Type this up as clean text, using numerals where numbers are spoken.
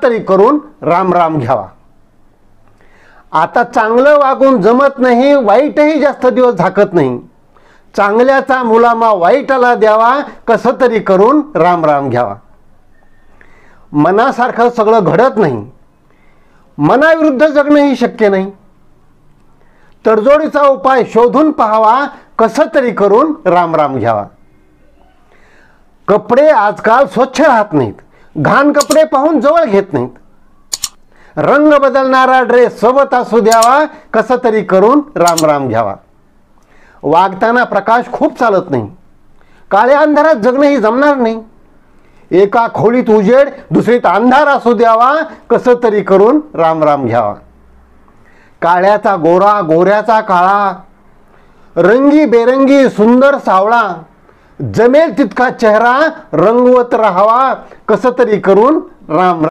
तरी करून राम राम घ्यावा। आता चांगलं वागून जमत नाही, वाईटही जास्त दिवस झाकत नाही। चांगल्याचा मुलामा वाईटाला द्यावा, कसं तरी करून राम राम घ्यावा। मनासारखं सगळं घडत नाही, मनाविरुद्ध जगणंही शक्य नाही। तडजोडीचा उपाय शोधून पाहावा, कसं तरी करून राम राम घ्यावा। कपडे आजकाल स्वच्छ राहत नाहीत, घाण कपडे पाहून जवळ घेत नाहीत। रंग बदलणारा ड्रेस सोबत असू द्यावा, कसं तरी करून राम राम घ्यावा। वागताना प्रकाश खूप चालत नाही, काळ्या अंधारात जगणंही जमणार नाही। एका खोलीत उजेड, दुसरीत अंधार असू द्यावा, कसं तरी करून राम राम घ्यावा। काळ्याचा गोरा, गोऱ्याचा काळा, रंगी बेरंगी सुंदर सावळा, जमेल तितका चेहरा रंगवत राहावा, कसं तरी करून राम राम